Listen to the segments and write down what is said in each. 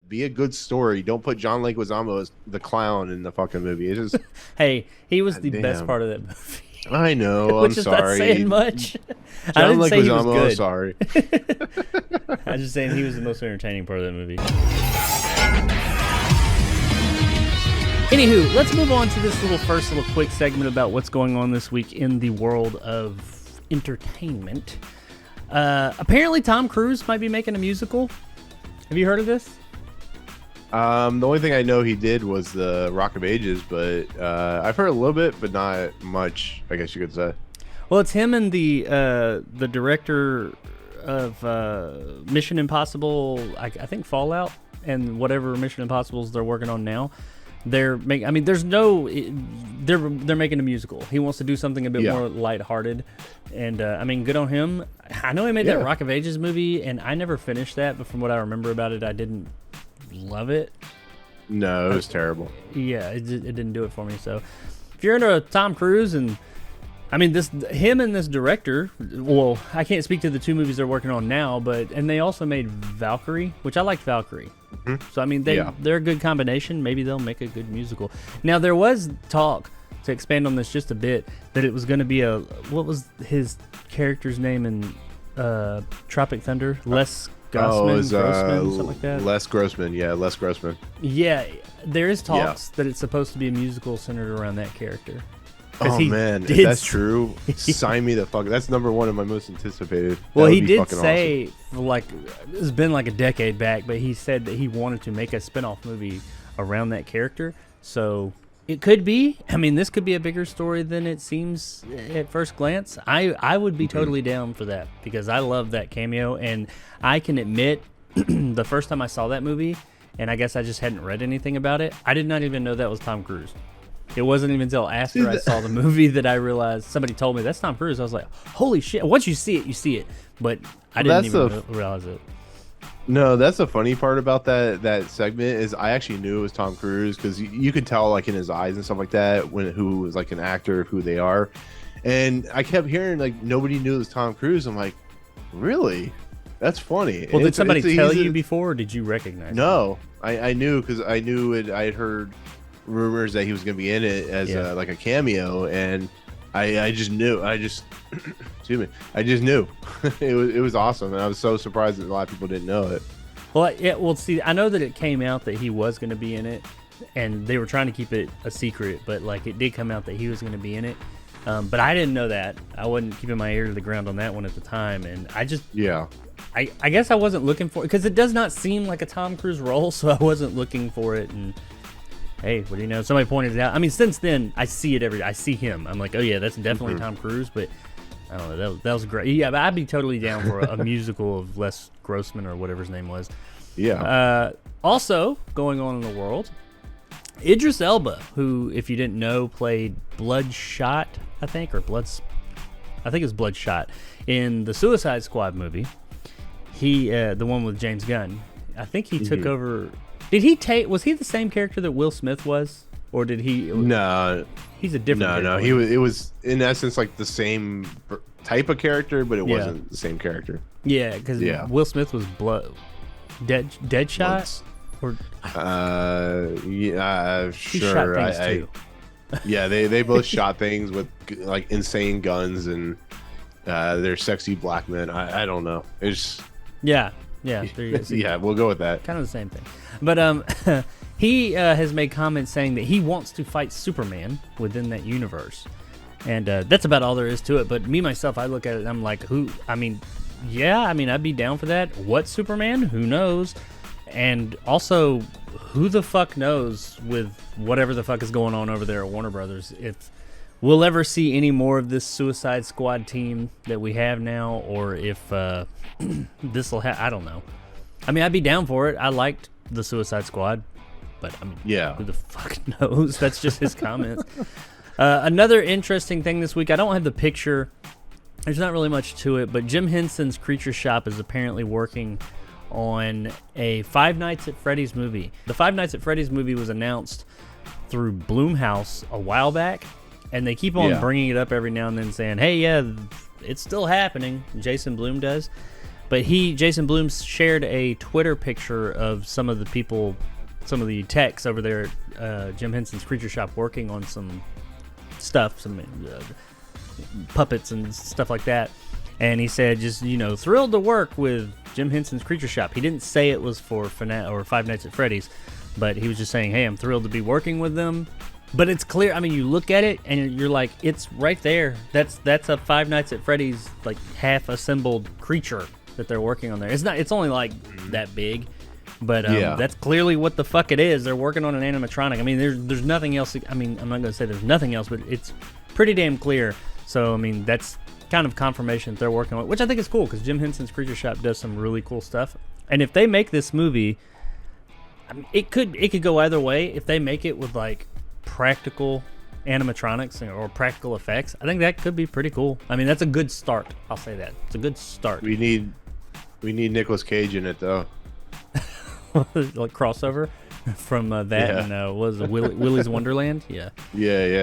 be a good story. Don't put John Leguizamo as the clown in the fucking movie. It's just, Hey, he was the best damn. part of that movie. I know. I'm Which is not saying sorry. much. I John didn't say he was Leguizamo. good. I'm sorry. I was just saying he was the most entertaining part of that movie. Anywho, let's move on to this first quick segment about what's going on this week in the world of entertainment. Apparently, Tom Cruise might be making a musical. Have you heard of this? The only thing I know he did was the Rock of Ages, but I've heard a little bit, but not much, I guess you could say. Well, it's him and the director of Mission Impossible, I think Fallout, and whatever Mission Impossibles they're working on now. They're making a musical. He wants to do something a bit more lighthearted, and good on him. I know he made that Rock of Ages movie, and I never finished that, but from what I remember about it, I didn't love it. No, it was terrible. Yeah, it didn't do it for me. So, if you're into Tom Cruise and him and this director, well, I can't speak to the two movies they're working on now, and they also made Valkyrie, which I liked Valkyrie. Mm-hmm. So they're a good combination. Maybe they'll make a good musical. Now there was talk, to expand on this just a bit, that it was going to be what was his character's name in Tropic Thunder? Les Grossman, something like that. Les Grossman, Les Grossman. Yeah, there is talks that it's supposed to be a musical centered around that character. Oh man, if that's true, sign me the fuck. That's number one of my most anticipated. Well, he did say, awesome. It's been like a decade back, but he said that he wanted to make a spinoff movie around that character. So it could be. This could be a bigger story than it seems at first glance. I would be totally down for that because I love that cameo, and I can admit, the first time I saw that movie, and I guess I just hadn't read anything about it, I did not even know that was Tom Cruise. It wasn't even until after I saw the movie that I realized, somebody told me that's Tom Cruise. I was like, holy shit. Once you see it, you see it. But I didn't even realize it. No, that's the funny part about that segment is I actually knew it was Tom Cruise because you could tell like in his eyes and stuff like that who was like an actor, who they are. And I kept hearing like nobody knew it was Tom Cruise. I'm like, really? That's funny. Well, did somebody tell you before or did you recognize him? No, I knew because I knew it. I had heard rumors that he was going to be in it as like a cameo, and I just knew. Excuse me. I just knew. it was awesome, and I was so surprised that a lot of people didn't know it. Well, see, I know that it came out that he was going to be in it, and they were trying to keep it a secret, but like it did come out that he was going to be in it. But I didn't know that. I wasn't keeping my ear to the ground on that one at the time, and I just I guess I wasn't looking for it because it does not seem like a Tom Cruise role, so I wasn't looking for it. And hey, what do you know? Somebody pointed it out. Since then, I see it I see him. I'm like, oh yeah, that's definitely Tom Cruise. But I don't know. That was great. Yeah, but I'd be totally down for a musical of Les Grossman or whatever his name was. Yeah. Also going on in the world, Idris Elba, who, if you didn't know, played Bloodshot, I think it's Bloodshot in the Suicide Squad movie. He, the one with James Gunn. I think he took over. Was he the same character that Will Smith was, or did he? No, he's a different. No. It was in essence like the same type of character, but it wasn't the same character. Yeah, because Will Smith was Deadshot, or sure. Shot things too. They both shot things with like insane guns, and they're sexy black men. I don't know. It's yeah. We'll go with that. Kind of the same thing. But he has made comments saying that he wants to fight Superman within that universe. And that's about all there is to it. But me, myself, I look at it and I'm like, I'd be down for that. What Superman? Who knows? And also, who the fuck knows with whatever the fuck is going on over there at Warner Brothers, if we'll ever see any more of this Suicide Squad team that we have now, or if this will I don't know. I'd be down for it. I liked the Suicide Squad, but who the fuck knows? That's just his comments. Another interesting thing this week, I don't have the picture. There's not really much to it, but Jim Henson's Creature Shop is apparently working on a Five Nights at Freddy's movie. The Five Nights at Freddy's movie was announced through Blumhouse a while back, and they keep on bringing it up every now and then saying, hey, it's still happening. Jason Blum does. But Jason Blum shared a Twitter picture of some of the people, some of the techs over there at Jim Henson's Creature Shop working on some stuff, some puppets and stuff like that. And he said, just, thrilled to work with Jim Henson's Creature Shop. He didn't say it was for FNAF or Five Nights at Freddy's, but he was just saying, hey, I'm thrilled to be working with them. But it's clear, I mean, you look at it and you're like, it's right there. That's a Five Nights at Freddy's, like, half-assembled creature that they're working on there. It's only like that big, but that's clearly what the fuck it is. They're working on an animatronic. I mean, there's nothing else. I mean, I'm not going to say there's nothing else, but it's pretty damn clear. So, I mean, that's kind of confirmation that they're working on it, which I think is cool because Jim Henson's Creature Shop does some really cool stuff. And if they make this movie, I mean, it could go either way. If they make it with like practical animatronics or practical effects, I think that could be pretty cool. I mean, that's a good start. I'll say that. It's a good start. We need Nicolas Cage in it though. Like crossover from that and what was it, Willy's Wonderland? Yeah.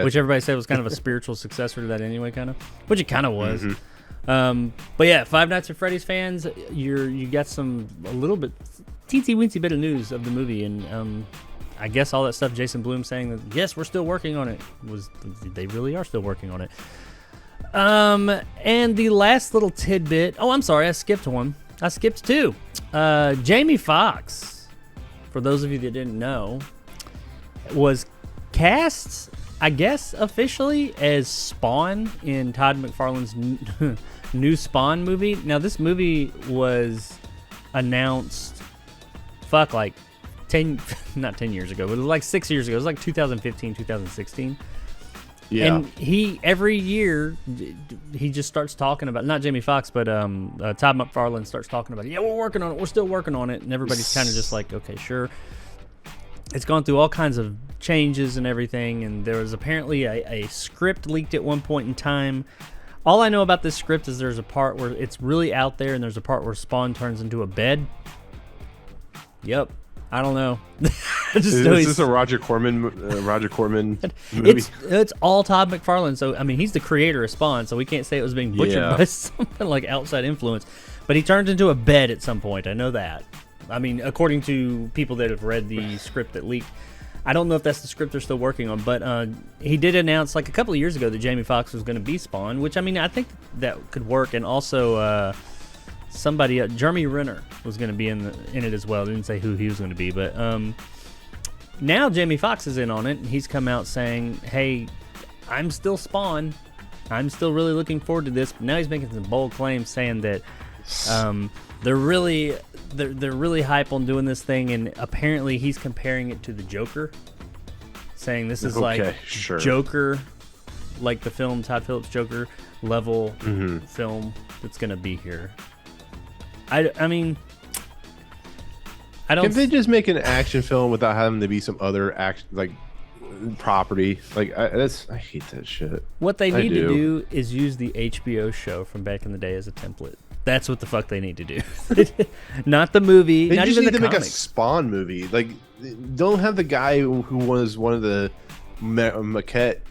Which everybody said was kind of a spiritual successor to that anyway, kind of. Which it kind of was. Mm-hmm. But yeah, Five Nights at Freddy's fans, you got a little bit teensy weensy bit of news of the movie, and I guess all that stuff Jason Blum saying that yes, we're still working on it, they really are still working on it. And the last little tidbit. Oh, I'm sorry, I skipped one. I skipped two. Jamie Foxx, for those of you that didn't know, was cast, I guess, officially as Spawn in Todd McFarlane's new Spawn movie. Now, this movie was announced, like 10, not 10 years ago, but it was like 6 years ago. It was like 2015, 2016. Yeah. And every year, he just starts talking about, not Jamie Foxx, but Todd McFarlane starts talking about, yeah, we're working on it. We're still working on it. And everybody's kind of just like, okay, sure. It's gone through all kinds of changes and everything. And there was apparently a script leaked at one point in time. All I know about this script is there's a part where it's really out there, and there's a part where Spawn turns into a bed. Yep. I don't know. Is this a Roger Corman movie? It's all Todd McFarlane. So, I mean, he's the creator of Spawn, so we can't say it was being butchered by something like outside influence. But he turns into a bed at some point. I know that. I mean, according to people that have read the script that leaked. I don't know if that's the script they're still working on, but he did announce like a couple of years ago that Jamie Foxx was going to be Spawn, which, I mean, I think that could work. And also... somebody, Jeremy Renner, was going to be in it as well. Didn't say who he was going to be, but now Jamie Foxx is in on it, and he's come out saying, "Hey, I'm still Spawn. I'm still really looking forward to this." But now he's making some bold claims, saying that they're really hype on doing this thing, and apparently he's comparing it to the Joker, saying this is Joker, like the film Todd Phillips Joker level film that's going to be here. I mean, I don't. Can they just make an action film without having to be some other action like property? Like I hate that shit. What they need to do is use the HBO show from back in the day as a template. That's what the fuck they need to do. Not the movie. They not just even need the to comics. make a Spawn movie. Like, don't have the guy who was one of the maquette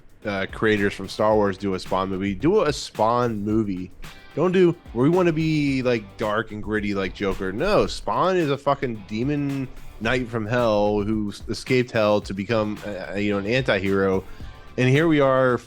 creators from Star Wars do a Spawn movie. Do a Spawn movie. Don't do, we want to be like dark and gritty like Joker. No, Spawn is a fucking demon knight from hell who escaped hell to become an anti-hero. And here we are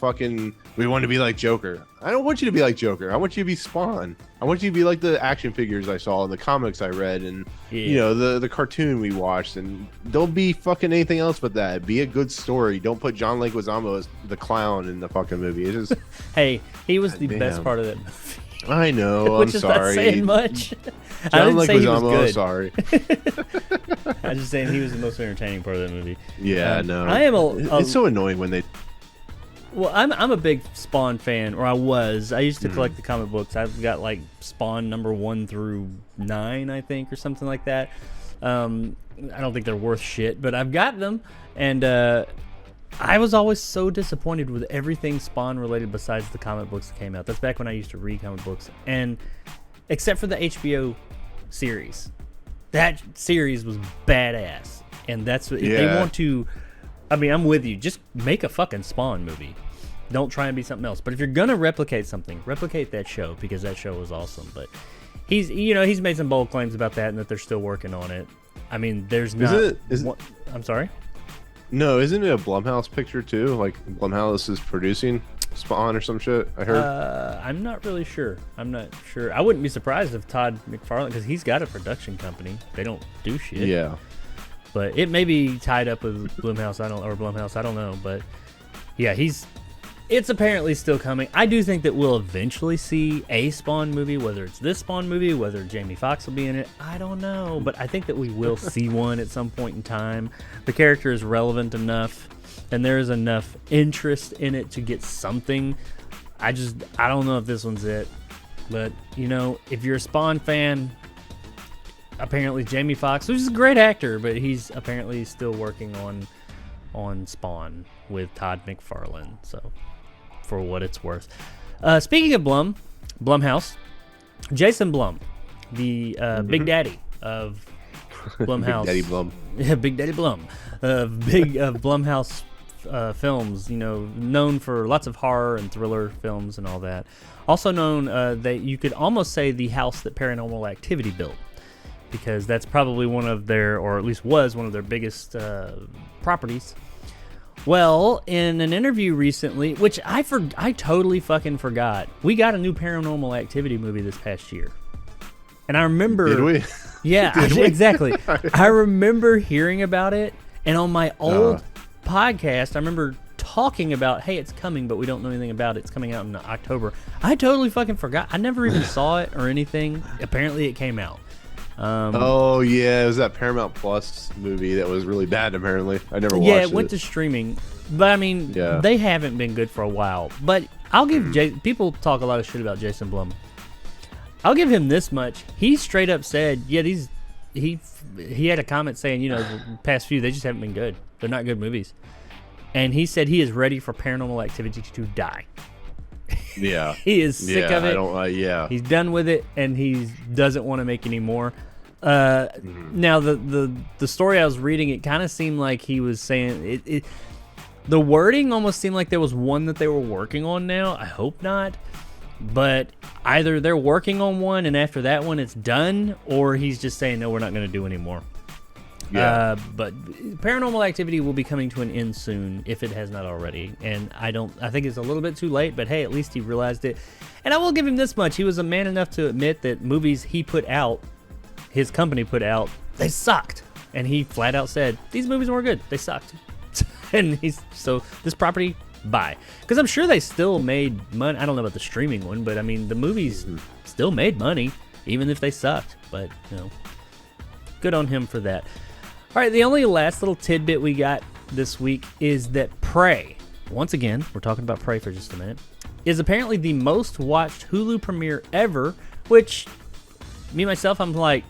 we want to be like Joker. I don't want you to be like Joker. I want you to be Spawn. I want you to be like the action figures I saw in the comics I read and the cartoon we watched. And don't be fucking anything else but that. Be a good story. Don't put John Leguizamo as the clown in the fucking movie. It's just hey, he was the best part of that movie. I know. Which I'm is sorry. Not saying much. I John didn't say he was Leguizamo, good. I'm sorry. I was just saying he was the most entertaining part of that movie. Yeah, no. I am it's so annoying when they. Well, I'm a big Spawn fan, or I was. I used to collect the comic books. I've got like Spawn number 1 through 9, I think, or something like that. I don't think they're worth shit, but I've got them, and I was always so disappointed with everything Spawn related besides the comic books that came out. That's back when I used to read comic books, and except for the HBO series, that series was badass, and that's what if they want to. I mean, I'm with you. Just make a fucking Spawn movie. Don't try and be something else. But if you're gonna replicate something, replicate that show because that show was awesome. But he's made some bold claims about that and that they're still working on it. I mean, there's not. I'm sorry. No, isn't it a Blumhouse picture too? Like Blumhouse is producing Spawn or some shit. I heard. I'm not really sure. I'm not sure. I wouldn't be surprised if Todd McFarlane, because he's got a production company. They don't do shit. Yeah. But it may be tied up with Blumhouse. Blumhouse. I don't know. But yeah, it's apparently still coming. I do think that we'll eventually see a Spawn movie, whether it's this Spawn movie, whether Jamie Foxx will be in it. I don't know. But I think that we will see one at some point in time. The character is relevant enough, and there is enough interest in it to get something. I don't know if this one's it. But, if you're a Spawn fan, apparently Jamie Foxx, which is a great actor, but he's apparently still working on Spawn with Todd McFarlane. So, for what it's worth. Speaking of Blumhouse, Jason Blum, the Big Daddy of Blumhouse. Big Daddy Blum. Yeah, Big Daddy Blum. Blumhouse films, known for lots of horror and thriller films and all that. Also known, that you could almost say the house that Paranormal Activity built, because that's probably one of their, or at least was one of their biggest properties. Well, in an interview recently, which I totally fucking forgot, we got a new Paranormal Activity movie this past year. And I remember... Did we? Yeah, exactly. I remember hearing about it, and on my old podcast, I remember talking about, hey, it's coming, but we don't know anything about it. It's coming out in October. I totally fucking forgot. I never even saw it or anything. Apparently, it came out. Oh yeah, it was that Paramount Plus movie that was really bad. Apparently, I never watched it. Yeah, it went to streaming, but I mean, they haven't been good for a while. But I'll give people talk a lot of shit about Jason Blum. I'll give him this much: he straight up said, "Yeah, he had a comment saying, the past few they just haven't been good. They're not good movies," and he said he is ready for Paranormal Activity to die. Yeah, he is sick of it. He's done with it, and he doesn't want to make any more. Now the story I was reading, it kind of seemed like he was saying it. The wording almost seemed like there was one that they were working on now. I hope not, but either they're working on one and after that one it's done, or he's just saying no, we're not going to do any more. Yeah. But Paranormal Activity will be coming to an end soon, if it has not already. And I think it's a little bit too late, but hey, at least he realized it. And I will give him this much: he was a man enough to admit that movies he put out, his company put out, they sucked. And he flat out said, these movies weren't good, they sucked. And so this property, bye. Because I'm sure they still made money. I don't know about the streaming one, but I mean, the movies still made money, even if they sucked. But, good on him for that. All right, the only last little tidbit we got this week is that Prey, once again, we're talking about Prey for just a minute, is apparently the most watched Hulu premiere ever, which, myself, I'm like,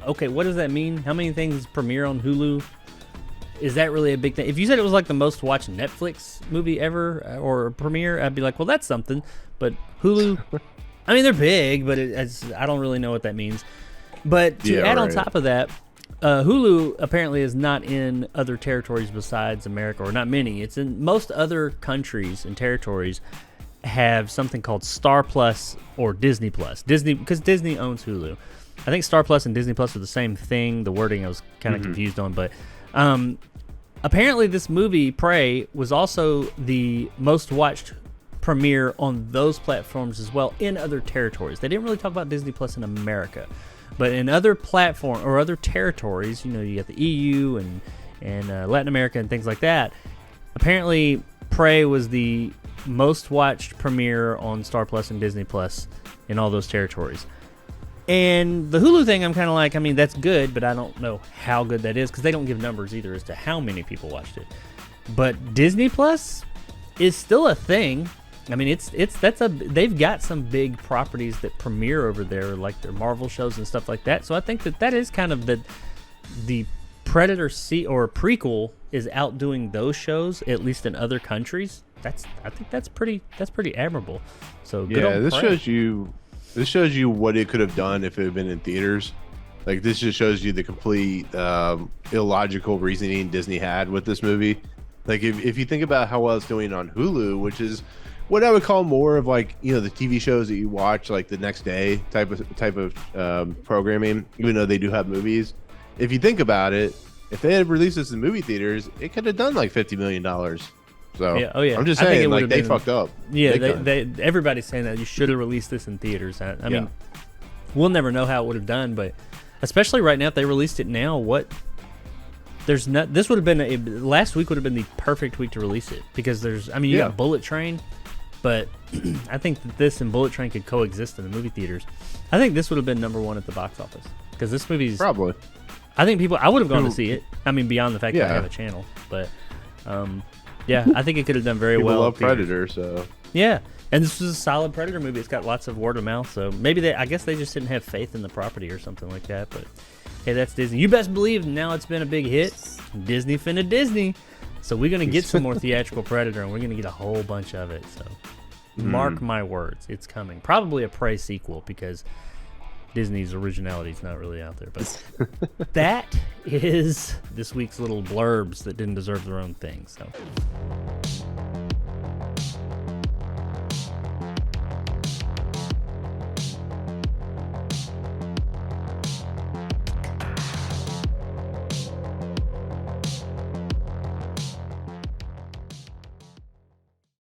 okay, what does that mean? How many things premiere on Hulu? Is that really a big thing? If you said it was like the most watched Netflix movie ever or premiere, I'd be like, well, that's something. But Hulu, I mean, they're big, but I don't really know what that means. But to add on top of that, Hulu apparently is not in other territories besides America, or not many. It's in most other countries and territories have something called Star Plus or Disney Plus. Because Disney owns Hulu. I think Star Plus and Disney Plus are the same thing. The wording I was kind of confused on, but apparently this movie, Prey, was also the most watched premiere on those platforms as well in other territories. They didn't really talk about Disney Plus in America. But in other platform or other territories, you got the EU and Latin America and things like that. Apparently, Prey was the most watched premiere on Star Plus and Disney Plus in all those territories. And the Hulu thing, I'm kind of like, I mean, that's good, but I don't know how good that is because they don't give numbers either as to how many people watched it. But Disney Plus is still a thing. I mean, they've got some big properties that premiere over there, like their Marvel shows and stuff like that. So I think that is kind of the Predator or prequel is outdoing those shows, at least in other countries. I think that's pretty admirable. So yeah, this shows you what it could have done if it had been in theaters. Like, this just shows you the complete illogical reasoning Disney had with this movie. Like, if you think about how well it's doing on Hulu, which is what I would call more of like, you know, the TV shows that you watch like the next day type of programming, even though they do have movies. If you think about it, if they had released this in movie theaters, it could have done like $50 million. So yeah, oh yeah, I'm just I think saying, it like would've they been- fucked up. Yeah, Big time. everybody's saying that you should have released this in theaters. I mean, we'll never know how it would have done, but especially right now, if they released it now, there's not. This would have been last week would have been the perfect week to release it because there's. I mean, you got Bullet Train, but I think that this and Bullet Train could coexist in the movie theaters. I think this would have been #1 at the box office because this movie's Probably. I think I would have gone to see it. I mean, beyond the fact that I Yeah. have a channel, but yeah, I think it could have done very People well. love in theaters. Predator, so Yeah, and this was a solid Predator movie. It's got lots of word of mouth, so maybe I guess they just didn't have faith in the property or something like that. But hey, that's Disney. You best believe now it's been a big hit. Disney finna Disney. So we're gonna get some more theatrical Predator, and we're gonna get a whole bunch of it. So mark my words, it's coming. Probably a Prey sequel because Disney's originality is not really out there. But that is this week's little blurbs that didn't deserve their own thing. So.